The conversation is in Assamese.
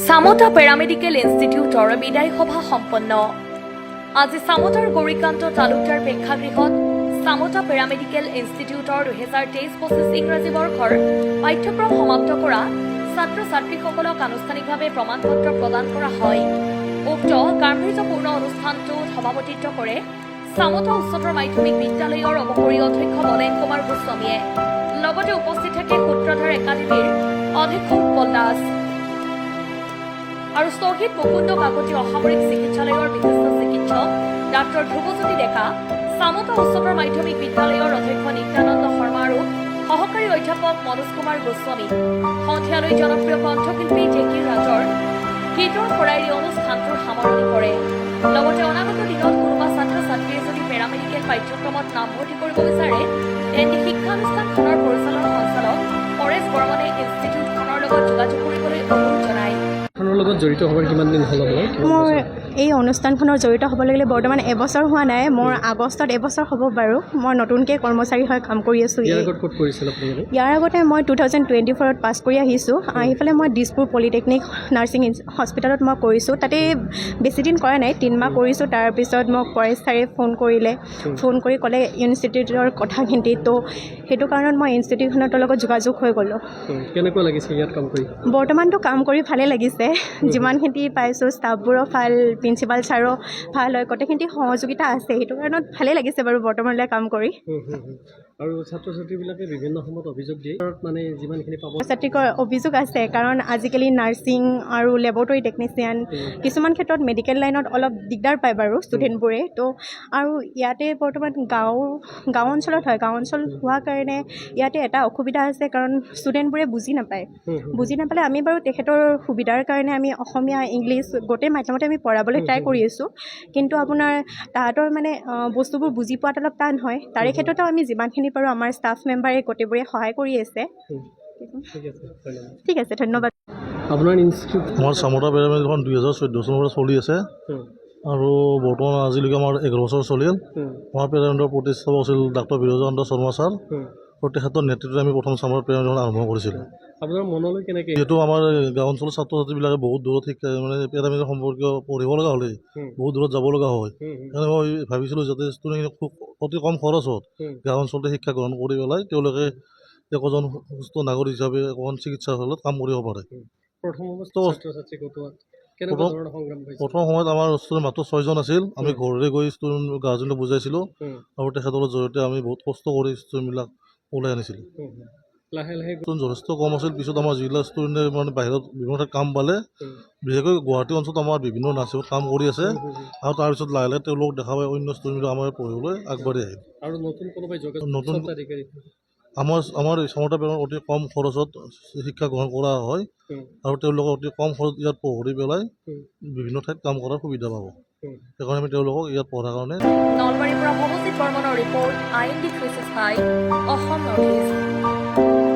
চামোতা পেৰামেডিকেল ইনষ্টিটিউটৰ বিদায় সভা সম্পন্ন। আজি চামোতাৰ গৌৰীকান্ত তালুকদাৰ প্ৰেক্ষাগৃহত চামোতা পেৰামেডিকেল ইনষ্টিটিউটৰ 2023-25 ইংৰাজী বৰ্ষৰ পাঠ্যক্ৰম সমাপ্ত কৰা ছাত্ৰ ছাত্ৰীসকলক আনুষ্ঠানিকভাৱে প্ৰমাণপত্ৰ প্ৰদান কৰা হয়। উক্ত গাম্ভীৰ্যপূৰ্ণ অনুষ্ঠানটোত সভাপতিত্ব কৰে চামোতা উচ্চতৰ মাধ্যমিক বিদ্যালয়ৰ অৱসৰী অধ্যক্ষ বলেন কুমাৰ গোস্বামীয়ে। লগতে উপস্থিত থাকে সূত্ৰধাৰ একাডেমীৰ অধ্যক্ষ উৎপল দাস আৰু শ্বহীদ মুকুন্দ কাকতি অসামৰিক চিকিৎসালয়ৰ বিশিষ্ট চিকিৎসক ডাক্তৰ ধ্ৰুৱজ্যোতি ডেকা, চামোতা উচ্চতৰ মাধ্যমিক বিদ্যালয়ৰ অধ্যক্ষ নিত্যানন্দ শৰ্মা আৰু সহকাৰী অধ্যাপক মনোজ কুমাৰ গোস্বামী। সন্ধিয়ালৈ জনপ্ৰিয় কণ্ঠশিল্পী জেকি ৰাজৰ গীতৰ শৰাইৰে অনুষ্ঠানটোৰ সামৰণি কৰে। লগতে অনাগত দিনত কোনোবা ছাত্ৰ ছাত্ৰীয়ে যদি পেৰামেডিকেল পাঠ্যক্ৰমত নামভৰ্তি কৰিব বিচাৰে তেন্তে শিক্ষানুষ্ঠানখনৰ পৰিচালন সঞ্চালক পৰেশ বৰ্মনে ইনষ্টিটিউটখনৰ লগত যোগাযোগ কৰিবলৈ অনুৰোধ জনায়। লগত জড়িত হবৰ কিমান দিন হ'ল? মোৰ এই অনুষ্ঠানখনৰ জড়িত হ'বলৈ গ'লে বৰ্তমান এবছৰ হোৱা নাই। মোৰ আগষ্টত এবছৰ হ'ব বাৰু। মই নতুনকৈ কৰ্মচাৰী হৈ কাম কৰি আছোঁ। ইয়াৰ আগতে মই 2024ত পাছ কৰি আহিছোঁ। আহি পেলাই মই দিছপুৰ পলিটেকনিক নাৰ্ছিং হস্পিটেলত মই কৰিছোঁ। তাতে বেছিদিন কৰা নাই, 3 মাহ কৰিছোঁ। তাৰপিছত মোক পৰেশ ছাৰে ফোন কৰি ক'লে ইনষ্টিটিউটৰ কথাখিনি। তো সেইটো কাৰণত মই ইনষ্টিটিউটখনৰ লগত যোগাযোগ হৈ গ'লোঁ। কেনেকুৱা লাগিছে ইয়াত কাম কৰি? বৰ্তমানটো কাম কৰি ভালেই লাগিছে। যিমানখিনি পাইছোঁ ষ্টাফবোৰো ভাল, প্ৰিন্সিপাল ছাৰো ভাল হয়, গোটেইখিনি সহযোগিতা আছে। সেইটো কাৰণত ভালেই লাগিছে বাৰু বৰ্তমানলৈ কাম কৰি। আৰু ছাত্ৰ ছাত্ৰীবিলাকে বিভিন্ন সময়ত অভিযোগ দিয়ে, মানে যিমানখিনি পাব ছাত্ৰীৰ অভিযোগ আছে, কাৰণ আজিকালি নাৰ্ছিং আৰু লেবৰেটৰী টেকনিচিয়ান কিছুমান ক্ষেত্ৰত মেডিকেল লাইনত অলপ দিগদাৰ পায় বাৰু ষ্টুডেণ্টবোৰে। তো আৰু ইয়াতে বৰ্তমান গাঁও অঞ্চলত হয়। গাঁও অঞ্চল হোৱাৰ কাৰণে ইয়াতে এটা অসুবিধা আছে, কাৰণ ষ্টুডেণ্টবোৰে বুজি নাপালে আমি বাৰু তেখেতৰ সুবিধাৰ কাৰণে আমি অসমীয়া, ইংলিছ গোটেই মাধ্যমতে আমি পঢ়াবলৈ ট্ৰাই কৰি আছোঁ। কিন্তু আপোনাৰ তাহাঁতৰ মানে বস্তুবোৰ বুজি পোৱাত অলপ টান হয়। তাৰে ক্ষেত্ৰতো আমি যিমানখিনি পাৰোঁ আমাৰ ষ্টাফ মেম্বাৰে গোটেইবোৰে সহায় কৰি আছে। ঠিক আছে, ধন্যবাদ। আপোনাৰ ইনষ্টিটিউট? আমাৰ চামোতা পেৰামেডিকেলখন 2014 চনৰ পৰা চলি আছে আৰু বৰ্তমান আজিলৈকে আমাৰ 11 বছৰ চলিল। আমাৰ পেৰামেডিকেলৰ প্ৰতিষ্ঠাপক আছিল ডাক্তৰ বিৰজানন্দ শৰ্মা ছাৰ, আৰু তেখেতৰ নেতৃত্বত আমি প্ৰথম চামোতা পেৰামেডিকেলখন আৰম্ভ কৰিছিলোঁ। আপোনাৰ মনলৈ কেনেকৈ? যিহেতু আমাৰ গাঁও অঞ্চলৰ ছাত্ৰ ছাত্ৰীবিলাকে বহুত দূৰত মানে পেৰামেডিকেল সম্পৰ্কীয় পঢ়িব লগা হ'লে বহুত দূৰত যাব লগা হয়। সেইকাৰণে মই ভাবিছিলোঁ যাতে ষ্টুডেণ্টখিনি খুব অতি কম খৰচত গাঁও অঞ্চলতে শিক্ষা গ্ৰহণ কৰি পেলাই তেওঁলোকে একোজন সুস্থ নাগৰিক হিচাপে একোখন চিকিৎসালয়ত কাম কৰিব পাৰে। প্ৰথম সময়ত আমাৰ ষ্টুডেণ্ট মাত্ৰ 6জন আছিল। আমি ঘৰলৈ গৈ ষ্টুডেণ্ট গাৰ্জেনক বুজাইছিলোঁ আৰু তেখেতৰ জৰিয়তে আমি বহুত কষ্ট কৰি ষ্টুডেণ্টবিলাক ওলাই আনিছিলোঁ। লাহে লাহে যথেষ্ট কম আছিল। পিছত আমাৰ যিবিলাক ষ্টুডেণ্টে মানে বাহিৰত বিভিন্ন ঠাইত কাম পালে, বিশেষকৈ গুৱাহাটী অঞ্চলত আমাৰ বিভিন্ন নাৰ্ছিঙত কাম কৰি আছে, আৰু তাৰপিছত লাহে লাহে তেওঁলোকক দেখা পাই অন্য ষ্টুডেণ্টবিলাক আমাৰ পঢ়িবলৈ আগবাঢ়ি আহিল। আৰু নতুন আমাৰ চামোতা পেৰামেডিকেলত অতি কম খৰচত শিক্ষা গ্ৰহণ কৰা হয়, আৰু তেওঁলোকক অতি কম খৰচত ইয়াত পঢ়ি পেলাই বিভিন্ন ঠাইত কাম কৰাৰ সুবিধা পাব। সেইকাৰণে আমি তেওঁলোকক ইয়াত পঢ়াৰ কাৰণে। নলবাৰীৰ পৰা ভৱজিৎ বৰ্মনৰ report, IND 365 Assam north east.